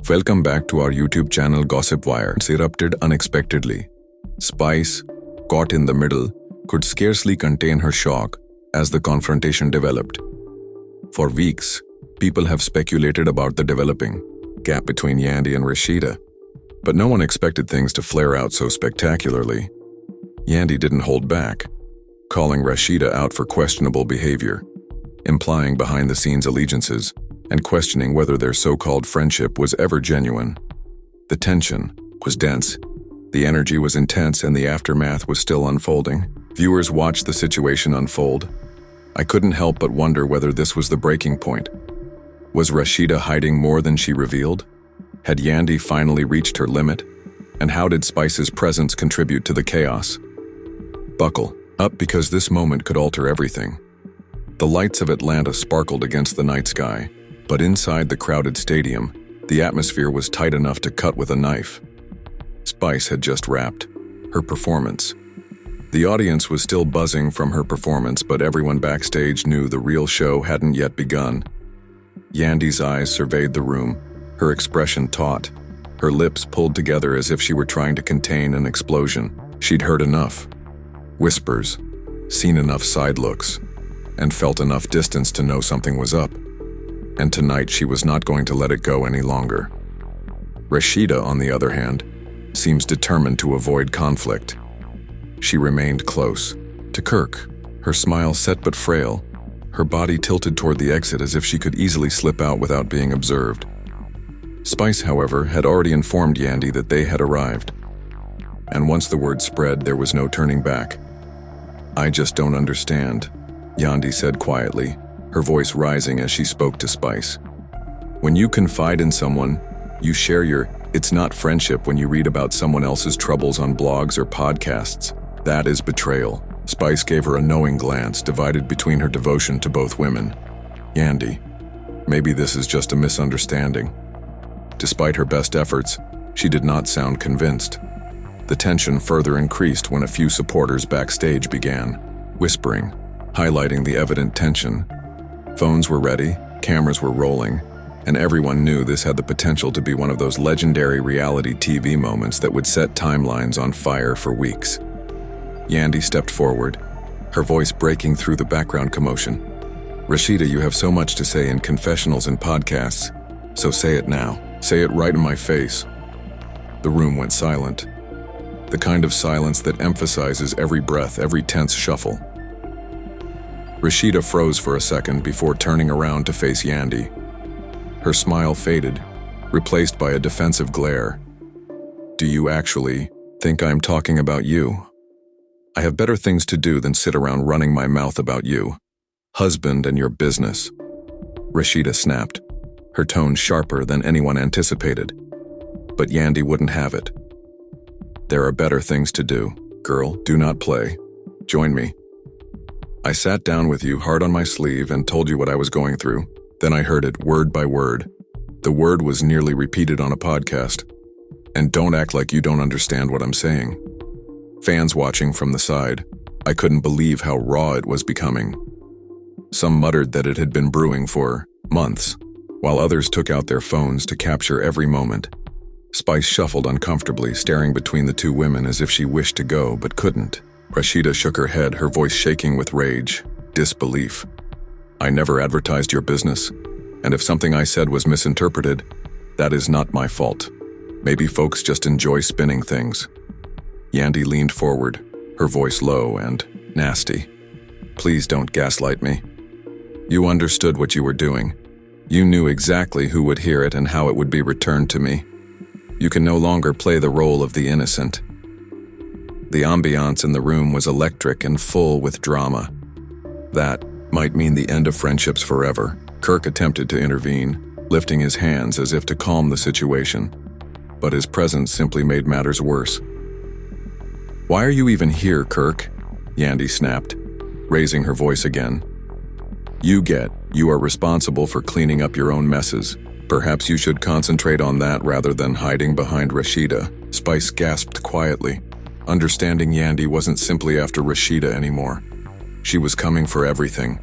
Welcome back to our YouTube channel GossipWire. It's erupted unexpectedly. Spice, caught in the middle, could scarcely contain her shock as the confrontation developed. For weeks, people have speculated about the developing gap between Yandy and Rasheeda, but no one expected things to flare out so spectacularly. Yandy didn't hold back, calling Rasheeda out for questionable behavior, implying behind-the-scenes allegiances, and questioning whether their so-called friendship was ever genuine. The tension was dense, the energy was intense, and the aftermath was still unfolding. Viewers watched the situation unfold. I couldn't help but wonder whether this was the breaking point. Was Rasheeda hiding more than she revealed? Had Yandy finally reached her limit? And how did Spice's presence contribute to the chaos? Buckle up, because this moment could alter everything. The lights of Atlanta sparkled against the night sky, but inside the crowded stadium, the atmosphere was tight enough to cut with a knife. Spice had just wrapped her performance. The audience was still buzzing from her performance, but everyone backstage knew the real show hadn't yet begun. Yandy's eyes surveyed the room, her expression taut, her lips pulled together as if she were trying to contain an explosion. She'd heard enough. Whispers, seen enough side looks, and felt enough distance to know something was up. And tonight she was not going to let it go any longer. Rasheeda, on the other hand, seems determined to avoid conflict. She remained close to Kirk, her smile set but frail, her body tilted toward the exit as if she could easily slip out without being observed. Spice, however, had already informed Yandy that they had arrived. And once the word spread, there was no turning back. "I just don't understand," Yandy said quietly, her voice rising as she spoke to Spice. "When you confide in someone, you share it's not friendship when you read about someone else's troubles on blogs or podcasts. That is betrayal." Spice gave her a knowing glance, divided between her devotion to both women. "Yandy, maybe this is just a misunderstanding." Despite her best efforts, she did not sound convinced. The tension further increased when a few supporters backstage began whispering, highlighting the evident tension. Phones were ready, cameras were rolling, and everyone knew this had the potential to be one of those legendary reality TV moments that would set timelines on fire for weeks. Yandy stepped forward, her voice breaking through the background commotion. "Rasheeda, you have so much to say in confessionals and podcasts, so say it now. Say it right in my face." The room went silent, the kind of silence that emphasizes every breath, every tense shuffle. Rasheeda froze for a second before turning around to face Yandy. Her smile faded, replaced by a defensive glare. "Do you actually think I'm talking about you? I have better things to do than sit around running my mouth about you, husband, and your business." Rasheeda snapped, her tone sharper than anyone anticipated. But Yandy wouldn't have it. "There are better things to do. Girl, do not play. Join me. I sat down with you, heart on my sleeve, and told you what I was going through. Then I heard it word by word. The word was nearly repeated on a podcast. And don't act like you don't understand what I'm saying." Fans watching from the side, I couldn't believe how raw it was becoming. Some muttered that it had been brewing for months, while others took out their phones to capture every moment. Spice shuffled uncomfortably, staring between the two women as if she wished to go but couldn't. Rasheeda shook her head, her voice shaking with rage, disbelief. "I never advertised your business, and if something I said was misinterpreted, that is not my fault. Maybe folks just enjoy spinning things." Yandy leaned forward, her voice low and nasty. "Please don't gaslight me. You understood what you were doing. You knew exactly who would hear it and how it would be returned to me. You can no longer play the role of the innocent." The ambiance in the room was electric and full with drama. That might mean the end of friendships forever. Kirk attempted to intervene, lifting his hands as if to calm the situation, but his presence simply made matters worse. "Why are you even here, Kirk?" Yandy snapped, raising her voice again. You are responsible for cleaning up your own messes. Perhaps you should concentrate on that rather than hiding behind Rasheeda." Spice gasped quietly, understanding Yandy wasn't simply after Rasheeda anymore. She was coming for everything.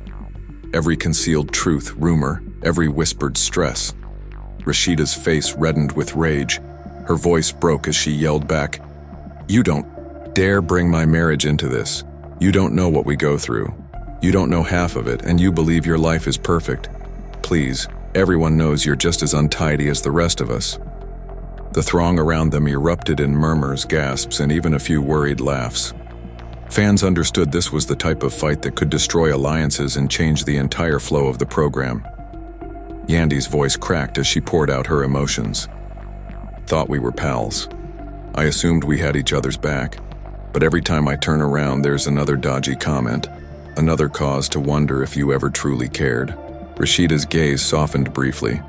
Every concealed truth, rumor, every whispered stress. Rasheeda's face reddened with rage. Her voice broke as she yelled back, "You don't dare bring my marriage into this. You don't know what we go through. You don't know half of it, and you believe your life is perfect. Please, everyone knows you're just as untidy as the rest of us." The throng around them erupted in murmurs, gasps, and even a few worried laughs. Fans understood this was the type of fight that could destroy alliances and change the entire flow of the program. Yandy's voice cracked as she poured out her emotions. "Thought we were pals. I assumed we had each other's back. But every time I turn around, there's another dodgy comment, another cause to wonder if you ever truly cared." Rasheeda's gaze softened briefly,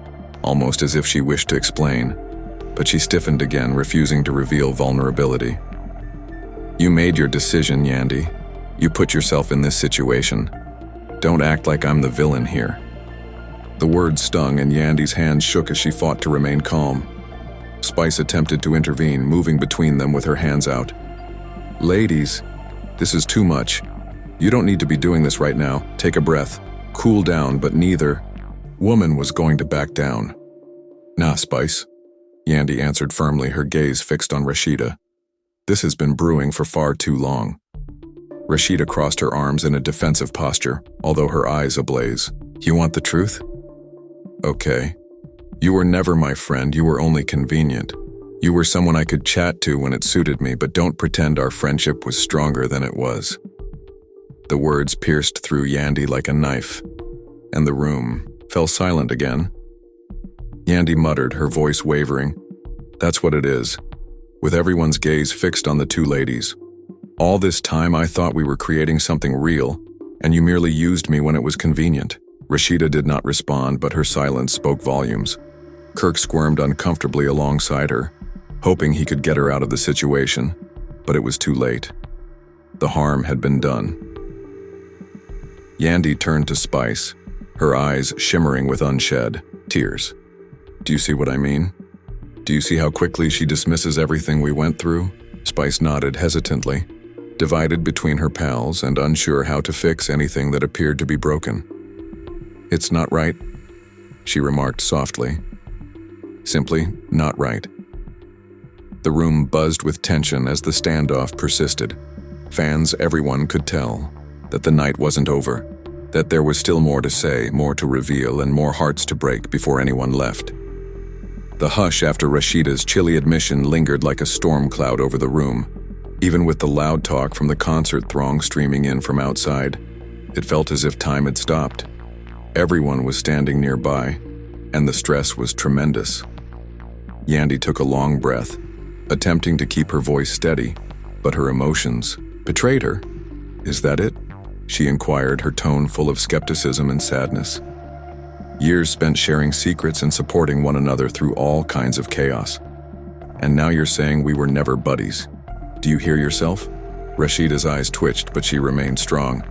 almost as if she wished to explain, but she stiffened again, refusing to reveal vulnerability. "You made your decision, Yandy. You put yourself in this situation. Don't act like I'm the villain here." The words stung, and Yandy's hands shook as she fought to remain calm. Spice attempted to intervene, moving between them with her hands out. "Ladies, this is too much. You don't need to be doing this right now. Take a breath. Cool down," but neither woman was going to back down. "Nah, Spice," Yandy answered firmly, her gaze fixed on Rasheeda. "This has been brewing for far too long." Rasheeda crossed her arms in a defensive posture, although her eyes ablaze. "You want the truth? Okay. You were never my friend, you were only convenient. You were someone I could chat to when it suited me, but don't pretend our friendship was stronger than it was." The words pierced through Yandy like a knife, and the room fell silent again. Yandy muttered, her voice wavering, "That's what it is," with everyone's gaze fixed on the two ladies. "All this time I thought we were creating something real, and you merely used me when it was convenient." Rasheeda did not respond, but her silence spoke volumes. Kirk squirmed uncomfortably alongside her, hoping he could get her out of the situation, but it was too late. The harm had been done. Yandy turned to Spice, her eyes shimmering with unshed tears. "Do you see what I mean? Do you see how quickly she dismisses everything we went through?" Spice nodded hesitantly, divided between her pals and unsure how to fix anything that appeared to be broken. "It's not right," she remarked softly. "Simply not right." The room buzzed with tension as the standoff persisted. Fans, everyone could tell that the night wasn't over, that there was still more to say, more to reveal, and more hearts to break before anyone left. The hush after Rasheeda's chilly admission lingered like a storm cloud over the room. Even with the loud talk from the concert throng streaming in from outside, it felt as if time had stopped. Everyone was standing nearby, and the stress was tremendous. Yandy took a long breath, attempting to keep her voice steady, but her emotions betrayed her. "Is that it?" she inquired, her tone full of skepticism and sadness. "Years spent sharing secrets and supporting one another through all kinds of chaos. And now you're saying we were never buddies. Do you hear yourself?" Rasheeda's eyes twitched, but she remained strong.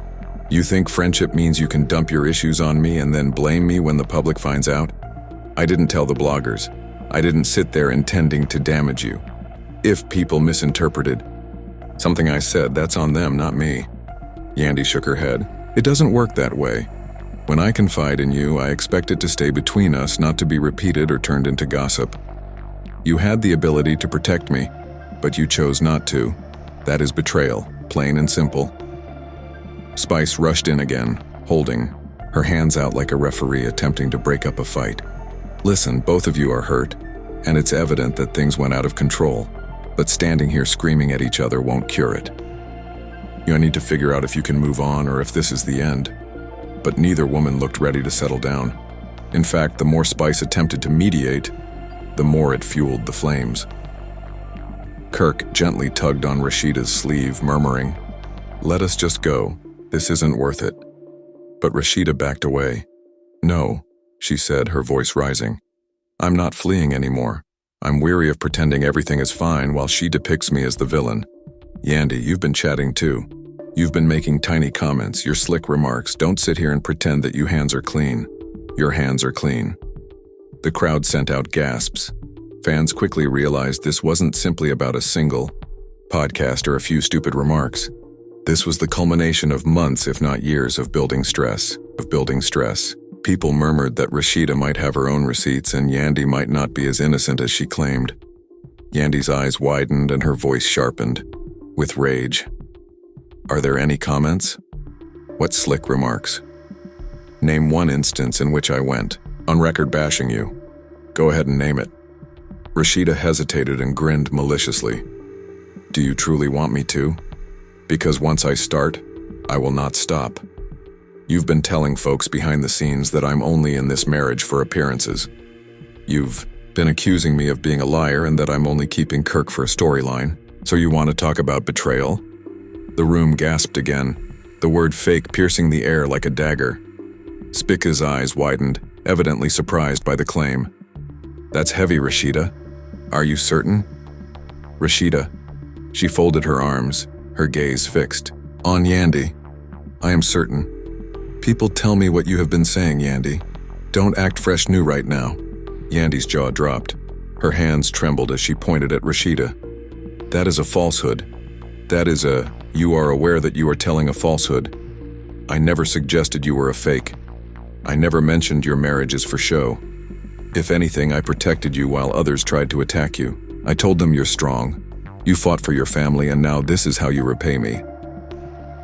"You think friendship means you can dump your issues on me and then blame me when the public finds out? I didn't tell the bloggers. I didn't sit there intending to damage you. If people misinterpreted something I said, that's on them, not me." Yandy shook her head. "It doesn't work that way. When I confide in you, I expect it to stay between us, not to be repeated or turned into gossip. You had the ability to protect me, but you chose not to. That is betrayal, plain and simple." Spice rushed in again, holding her hands out like a referee attempting to break up a fight. "Listen, both of you are hurt, and it's evident that things went out of control, but standing here screaming at each other won't cure it. You need to figure out if you can move on or if this is the end." But neither woman looked ready to settle down. In fact, the more Spice attempted to mediate, the more it fueled the flames. Kirk gently tugged on Rasheeda's sleeve, murmuring, "Let us just go. This isn't worth it." But Rasheeda backed away. "No," she said, her voice rising. "I'm not fleeing anymore. I'm weary of pretending everything is fine while she depicts me as the villain. Yandy, you've been chatting too. You've been making tiny comments, your slick remarks. Don't sit here and pretend that your hands are clean. Your hands are clean." The crowd sent out gasps. Fans quickly realized this wasn't simply about a single podcast or a few stupid remarks. This was the culmination of months, if not years, of building stress, People murmured that Rasheeda might have her own receipts and Yandy might not be as innocent as she claimed. Yandy's eyes widened and her voice sharpened, with rage. Are there any comments? What slick remarks? Name one instance in which I went on record bashing you. Go ahead and name it. Rasheeda hesitated and grinned maliciously. Do you truly want me to? Because once I start, I will not stop. You've been telling folks behind the scenes that I'm only in this marriage for appearances. You've been accusing me of being a liar and that I'm only keeping Kirk for a storyline. So you want to talk about betrayal? The room gasped again, the word fake piercing the air like a dagger. Spica's eyes widened, evidently surprised by the claim. That's heavy, Rasheeda. Are you certain? Rasheeda. She folded her arms, her gaze fixed. On Yandy. I am certain. People tell me what you have been saying, Yandy. Don't act fresh new right now. Yandy's jaw dropped. Her hands trembled as she pointed at Rasheeda. That is a falsehood. That is you are aware that you are telling a falsehood. I never suggested you were a fake. I never mentioned your marriage is for show. If anything, I protected you while others tried to attack you. I told them you're strong. You fought for your family and now this is how you repay me.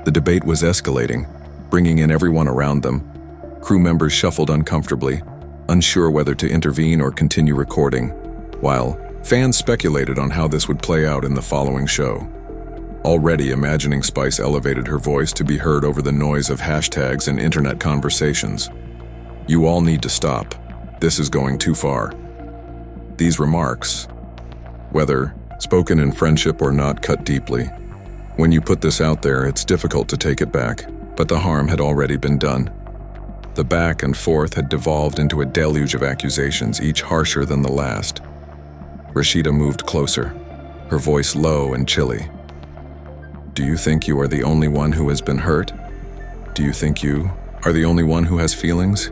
The debate was escalating, bringing in everyone around them. Crew members shuffled uncomfortably, unsure whether to intervene or continue recording, while fans speculated on how this would play out in the following show. Already imagining Spice elevated her voice to be heard over the noise of hashtags and internet conversations. You all need to stop. This is going too far. These remarks, whether spoken in friendship or not, cut deeply. When you put this out there, it's difficult to take it back, but the harm had already been done. The back and forth had devolved into a deluge of accusations, each harsher than the last. Rasheeda moved closer, her voice low and chilly. Do you think you are the only one who has been hurt? Do you think you are the only one who has feelings?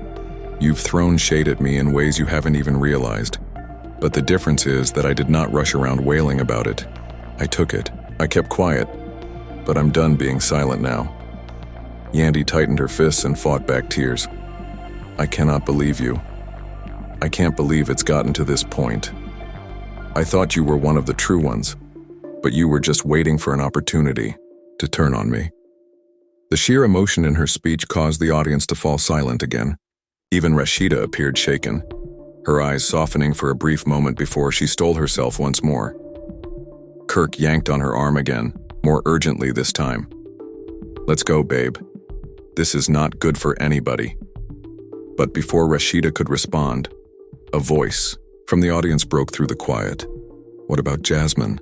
You've thrown shade at me in ways you haven't even realized. But the difference is that I did not rush around wailing about it. I took it. I kept quiet. But I'm done being silent now. Yandy tightened her fists and fought back tears. I cannot believe you. I can't believe it's gotten to this point. I thought you were one of the true ones, but you were just waiting for an opportunity to turn on me. The sheer emotion in her speech caused the audience to fall silent again. Even Rasheeda appeared shaken, her eyes softening for a brief moment before she stole herself once more. Kirk yanked on her arm again, more urgently this time. Let's go, babe. This is not good for anybody. But before Rasheeda could respond, a voice from the audience broke through the quiet. What about Jasmine?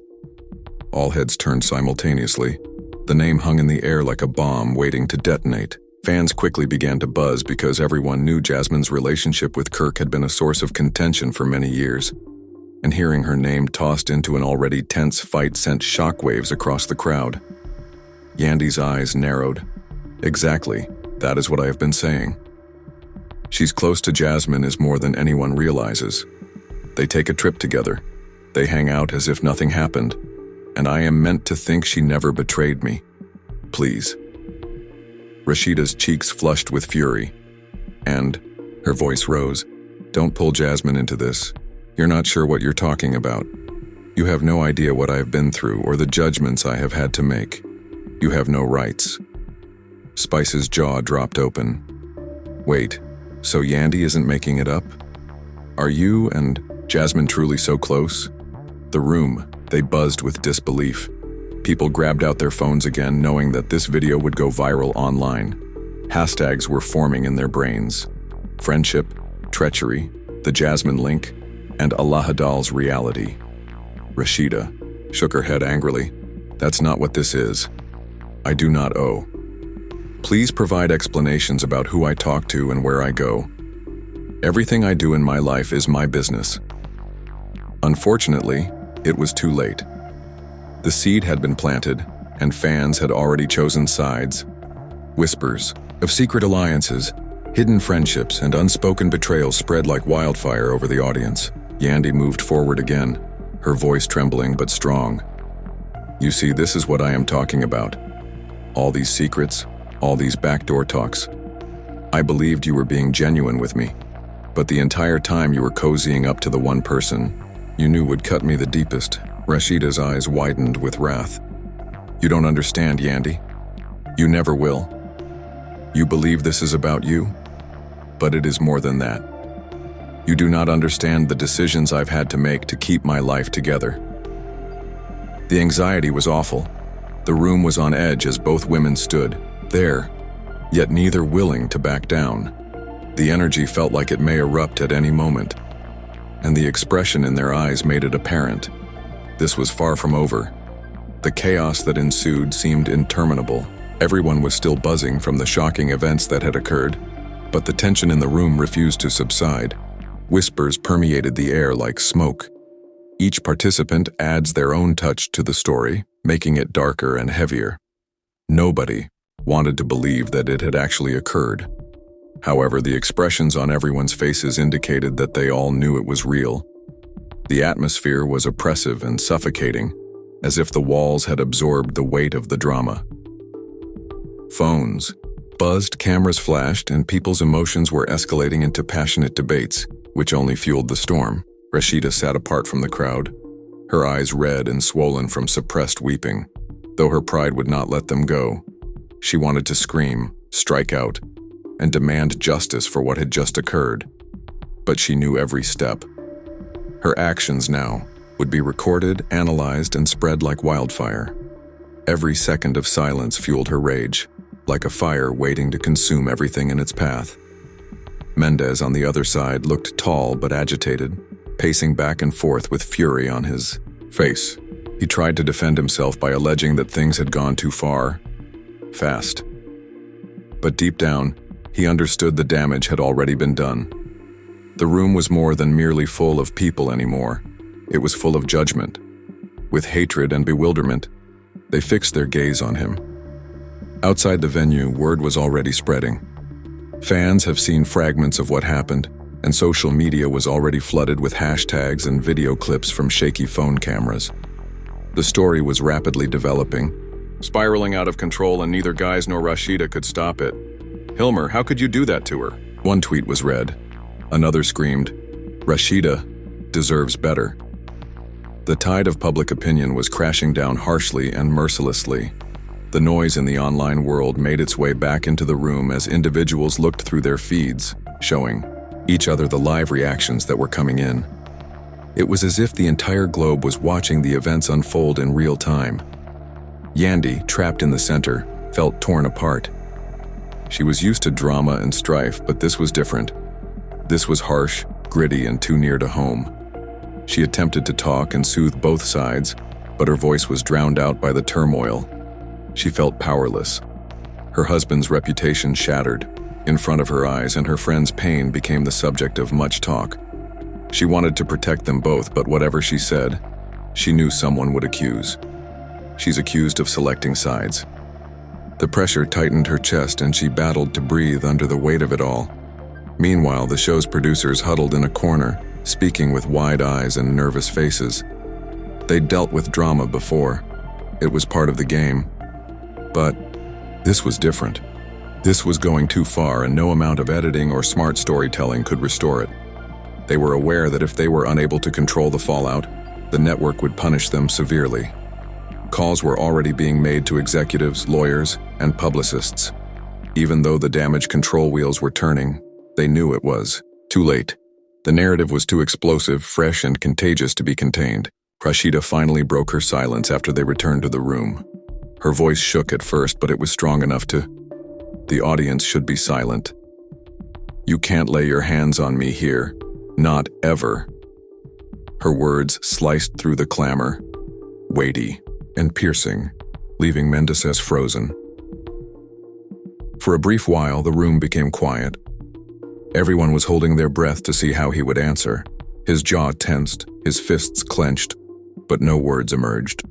All heads turned simultaneously. The name hung in the air like a bomb waiting to detonate. Fans quickly began to buzz because everyone knew Jasmine's relationship with Kirk had been a source of contention for many years. And hearing her name tossed into an already tense fight sent shockwaves across the crowd. Yandy's eyes narrowed. Exactly, that is what I have been saying. She's close to Jasmine as more than anyone realizes. They take a trip together. They hang out as if nothing happened. And I am meant to think she never betrayed me. Please. Rasheeda's cheeks flushed with fury. And her voice rose. Don't pull Jasmine into this. You're not sure what you're talking about. You have no idea what I have been through or the judgments I have had to make. You have no rights. Spice's jaw dropped open. Wait, so Yandy isn't making it up? Are you and Jasmine truly so close? The room, they buzzed with disbelief. People grabbed out their phones again, knowing that this video would go viral online. Hashtags were forming in their brains. Friendship, treachery, the Jasmine link, and LHHATL's reality. Rasheeda shook her head angrily. That's not what this is. I do not owe. Please provide explanations about who I talk to and where I go. Everything I do in my life is my business. Unfortunately, it was too late. The seed had been planted, and fans had already chosen sides. Whispers of secret alliances, hidden friendships, and unspoken betrayals spread like wildfire over the audience. Yandy moved forward again, her voice trembling but strong. You see, this is what I am talking about. All these secrets, all these backdoor talks. I believed you were being genuine with me, but the entire time you were cozying up to the one person you knew would cut me the deepest." Rasheeda's eyes widened with wrath. "You don't understand, Yandy. You never will. You believe this is about you, but it is more than that. You do not understand the decisions I've had to make to keep my life together." The anxiety was awful. The room was on edge as both women stood there, yet neither willing to back down. The energy felt like it may erupt at any moment, and the expression in their eyes made it apparent. This was far from over. The chaos that ensued seemed interminable. Everyone was still buzzing from the shocking events that had occurred, but the tension in the room refused to subside. Whispers permeated the air like smoke. Each participant adds their own touch to the story, making it darker and heavier. Nobody wanted to believe that it had actually occurred. However, the expressions on everyone's faces indicated that they all knew it was real. The atmosphere was oppressive and suffocating, as if the walls had absorbed the weight of the drama. Phones buzzed, cameras flashed, and people's emotions were escalating into passionate debates, which only fueled the storm. Rasheeda sat apart from the crowd, her eyes red and swollen from suppressed weeping. Though her pride would not let them go, she wanted to scream, strike out, and demand justice for what had just occurred. But she knew every step. Her actions now would be recorded, analyzed, and spread like wildfire. Every second of silence fueled her rage, like a fire waiting to consume everything in its path. Mendez, on the other side, looked tall but agitated, pacing back and forth with fury on his face. He tried to defend himself by alleging that things had gone too far, fast. But deep down, he understood the damage had already been done. The room was more than merely full of people anymore. It was full of judgment. With hatred and bewilderment, they fixed their gaze on him. Outside the venue, word was already spreading. Fans have seen fragments of what happened, and social media was already flooded with hashtags and video clips from shaky phone cameras. The story was rapidly developing, spiraling out of control, and neither Guys nor Rasheeda could stop it. "Hilmer, how could you do that to her?" One tweet was read. Another screamed, "Rasheeda deserves better." The tide of public opinion was crashing down harshly and mercilessly. The noise in the online world made its way back into the room as individuals looked through their feeds, showing each other the live reactions that were coming in. It was as if the entire globe was watching the events unfold in real time. Yandy, trapped in the center, felt torn apart. She was used to drama and strife, but this was different. This was harsh, gritty, and too near to home. She attempted to talk and soothe both sides, but her voice was drowned out by the turmoil. She felt powerless. Her husband's reputation shattered in front of her eyes, and her friend's pain became the subject of much talk. She wanted to protect them both, but whatever she said, she knew someone would accuse. She's accused of selecting sides. The pressure tightened her chest, and she battled to breathe under the weight of it all. Meanwhile, the show's producers huddled in a corner, speaking with wide eyes and nervous faces. They'd dealt with drama before. It was part of the game. But this was different. This was going too far, and no amount of editing or smart storytelling could restore it. They were aware that if they were unable to control the fallout, the network would punish them severely. Calls were already being made to executives, lawyers, and publicists. Even though the damage control wheels were turning, they knew it was too late. The narrative was too explosive, fresh, and contagious to be contained. Rasheeda finally broke her silence after they returned to the room. Her voice shook at first, but it was strong enough to... "The audience should be silent. You can't lay your hands on me here. Not ever." Her words sliced through the clamor, weighty and piercing, leaving Mendez frozen. For a brief while, the room became quiet. Everyone was holding their breath to see how he would answer. His jaw tensed, his fists clenched, but no words emerged.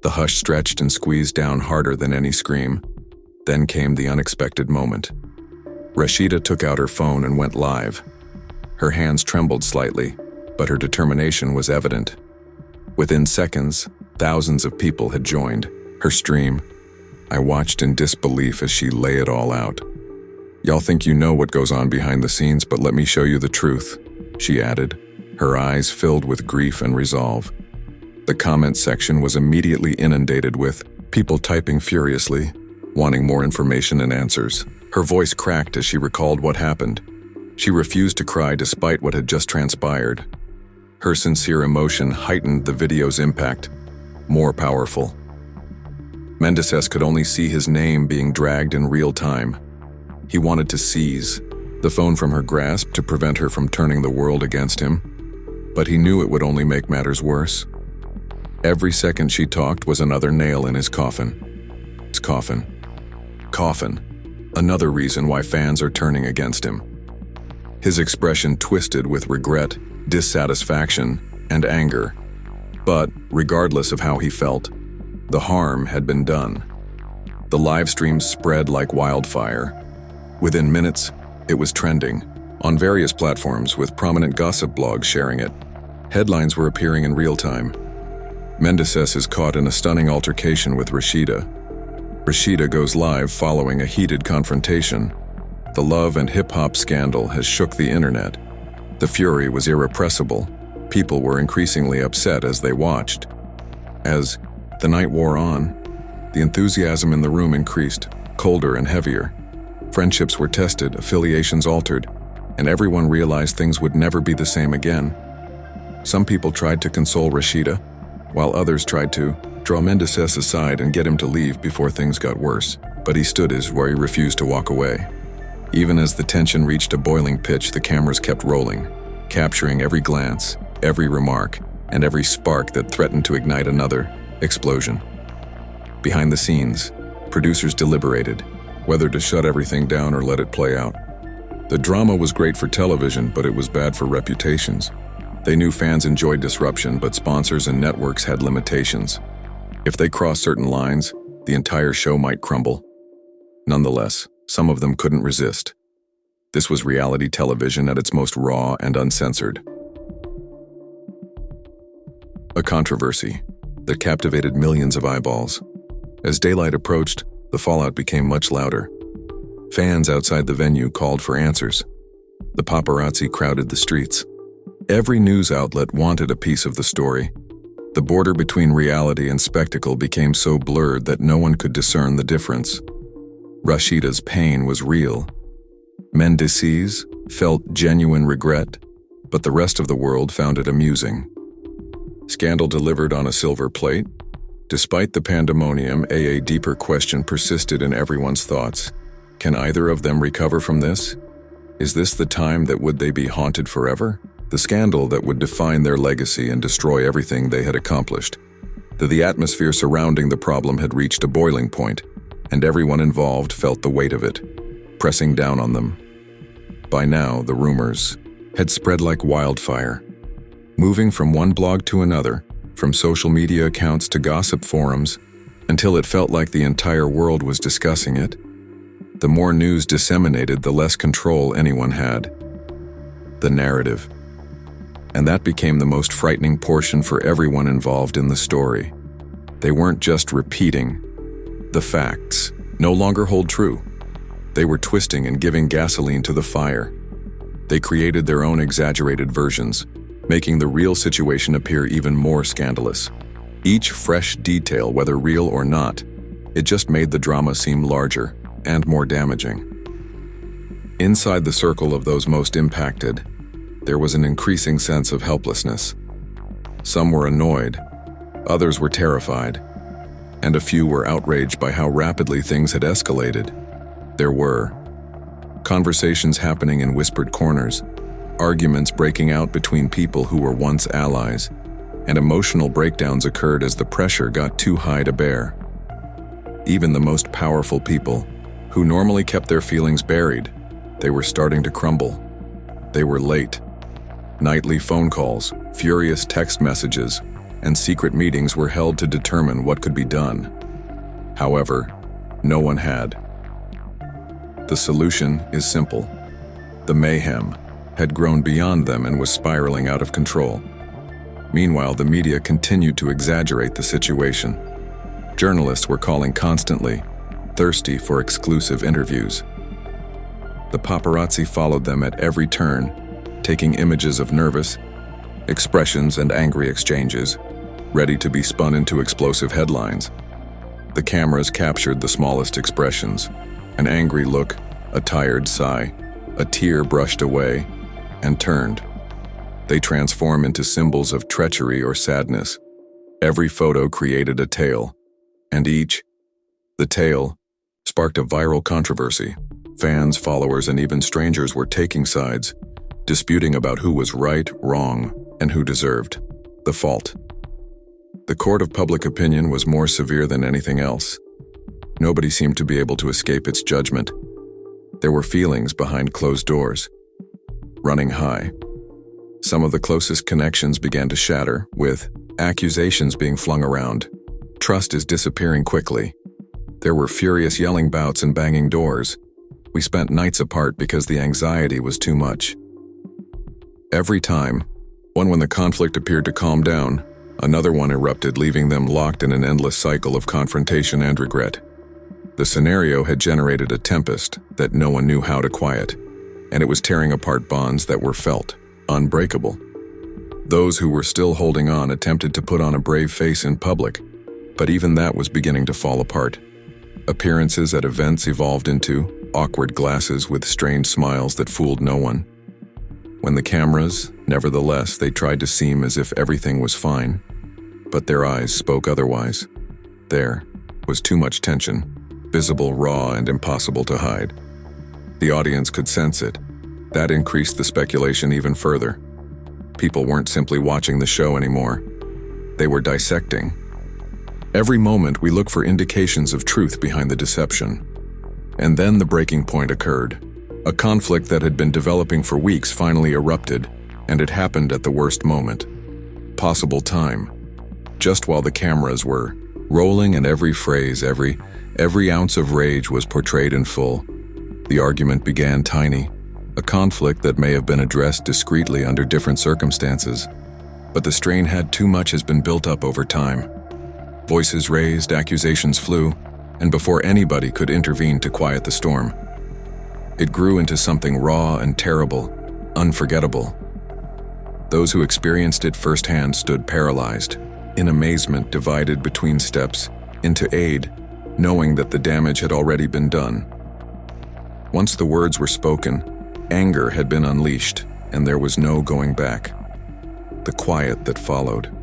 The hush stretched and squeezed down harder than any scream. Then came the unexpected moment. Rasheeda took out her phone and went live. Her hands trembled slightly, but her determination was evident. Within seconds, thousands of people had joined her stream. I watched in disbelief as she lay it all out. "Y'all think you know what goes on behind the scenes, but let me show you the truth," she added, her eyes filled with grief and resolve. The comment section was immediately inundated with people typing furiously, wanting more information and answers. Her voice cracked as she recalled what happened. She refused to cry despite what had just transpired. Her sincere emotion heightened the video's impact, more powerful. Mendes could only see his name being dragged in real time. He wanted to seize the phone from her grasp to prevent her from turning the world against him, but he knew it would only make matters worse. Every second she talked was another nail in his coffin. His coffin. Coffin. Another reason why fans are turning against him. His expression twisted with regret, dissatisfaction, and anger. But, regardless of how he felt, the harm had been done. The live stream spread like wildfire. Within minutes, it was trending on various platforms with prominent gossip blogs sharing it. Headlines were appearing in real time. Mendes is caught in a stunning altercation with Rasheeda. Rasheeda goes live following a heated confrontation. The love and hip-hop scandal has shook the internet. The fury was irrepressible. People were increasingly upset as they watched. As the night wore on, the enthusiasm in the room increased, colder and heavier. Friendships were tested, affiliations altered, and everyone realized things would never be the same again. Some people tried to console Rasheeda, while others tried to draw Mendes aside and get him to leave before things got worse. But he stood where he refused to walk away. Even as the tension reached a boiling pitch, the cameras kept rolling, capturing every glance, every remark, and every spark that threatened to ignite another explosion. Behind the scenes, producers deliberated whether to shut everything down or let it play out. The drama was great for television, but it was bad for reputations. They knew fans enjoyed disruption, but sponsors and networks had limitations. If they crossed certain lines, the entire show might crumble. Nonetheless, some of them couldn't resist. This was reality television at its most raw and uncensored. A controversy that captivated millions of eyeballs. As daylight approached, the fallout became much louder. Fans outside the venue called for answers. The paparazzi crowded the streets. Every news outlet wanted a piece of the story. The border between reality and spectacle became so blurred that no one could discern the difference. Rasheeda's pain was real. Mendes felt genuine regret, but the rest of the world found it amusing. Scandal delivered on a silver plate. Despite the pandemonium, a deeper question persisted in everyone's thoughts. Can either of them recover from this? Is this the time that would they be haunted forever? The scandal that would define their legacy and destroy everything they had accomplished. The atmosphere surrounding the problem had reached a boiling point, and everyone involved felt the weight of it, pressing down on them. By now, the rumors had spread like wildfire, moving from one blog to another, from social media accounts to gossip forums, until it felt like the entire world was discussing it. The more news disseminated, the less control anyone had. The narrative. And that became the most frightening portion for everyone involved in the story. They weren't just repeating. The facts no longer hold true. They were twisting and giving gasoline to the fire. They created their own exaggerated versions, making the real situation appear even more scandalous. Each fresh detail, whether real or not, it just made the drama seem larger and more damaging. Inside the circle of those most impacted, there was an increasing sense of helplessness. Some were annoyed, others were terrified, and a few were outraged by how rapidly things had escalated. There were conversations happening in whispered corners, arguments breaking out between people who were once allies, and emotional breakdowns occurred as the pressure got too high to bear. Even the most powerful people, who normally kept their feelings buried, they were starting to crumble. They were late. Nightly phone calls, furious text messages, and secret meetings were held to determine what could be done. However, no one had. The solution is simple. The mayhem had grown beyond them and was spiraling out of control. Meanwhile, the media continued to exaggerate the situation. Journalists were calling constantly, thirsty for exclusive interviews. The paparazzi followed them at every turn, taking images of nervous expressions and angry exchanges, ready to be spun into explosive headlines. The cameras captured the smallest expressions: an angry look, a tired sigh, a tear brushed away and turned. They transform into symbols of treachery or sadness. Every photo created a tale, and the tale, sparked a viral controversy. Fans, followers, and even strangers were taking sides, disputing about who was right, wrong, and who deserved the fault. The court of public opinion was more severe than anything else. Nobody seemed to be able to escape its judgment. There were feelings behind closed doors, running high. Some of the closest connections began to shatter, with accusations being flung around. Trust is disappearing quickly. There were furious yelling bouts and banging doors. We spent nights apart because the anxiety was too much. Every time, when the conflict appeared to calm down, another one erupted, leaving them locked in an endless cycle of confrontation and regret. The scenario had generated a tempest that no one knew how to quiet, and it was tearing apart bonds that were felt unbreakable. Those who were still holding on attempted to put on a brave face in public, but even that was beginning to fall apart. Appearances at events evolved into awkward glasses with strained smiles that fooled no one. When the cameras, nevertheless, they tried to seem as if everything was fine, but their eyes spoke otherwise. There was too much tension, visible, raw, and impossible to hide. The audience could sense it. That increased the speculation even further. People weren't simply watching the show anymore. They were dissecting. Every moment we look for indications of truth behind the deception. And then the breaking point occurred. A conflict that had been developing for weeks finally erupted, and it happened at the worst moment possible time. Just while the cameras were rolling and every phrase, every ounce of rage was portrayed in full. The argument began tiny, a conflict that may have been addressed discreetly under different circumstances. But the strain had too much has been built up over time. Voices raised, accusations flew, and before anybody could intervene to quiet the storm, it grew into something raw and terrible, unforgettable. Those who experienced it firsthand stood paralyzed, in amazement, divided between steps into aid, knowing that the damage had already been done. Once the words were spoken, anger had been unleashed, and there was no going back. The quiet that followed.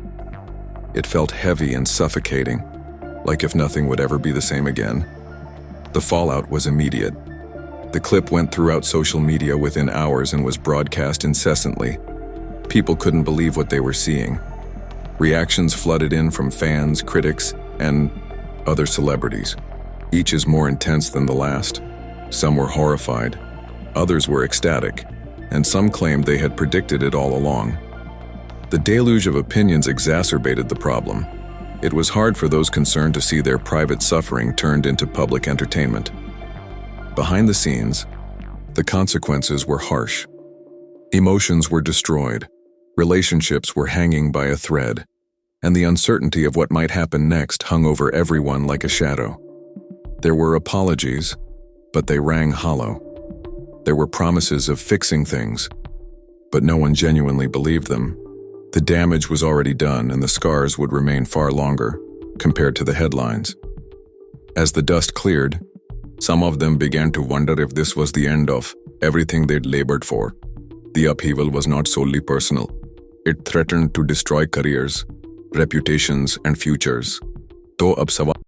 It felt heavy and suffocating, like if nothing would ever be the same again. The fallout was immediate. The clip went throughout social media within hours and was broadcast incessantly. People couldn't believe what they were seeing. Reactions flooded in from fans, critics, and other celebrities. Each is more intense than the last. Some were horrified, others were ecstatic, and some claimed they had predicted it all along. The deluge of opinions exacerbated the problem. It was hard for those concerned to see their private suffering turned into public entertainment. Behind the scenes, the consequences were harsh. Emotions were destroyed, relationships were hanging by a thread, and the uncertainty of what might happen next hung over everyone like a shadow. There were apologies, but they rang hollow. There were promises of fixing things, but no one genuinely believed them. The damage was already done, and the scars would remain far longer, compared to the headlines. As the dust cleared, some of them began to wonder if this was the end of everything they'd labored for. The upheaval was not solely personal. It threatened to destroy careers, reputations, and futures. तो अब सवाल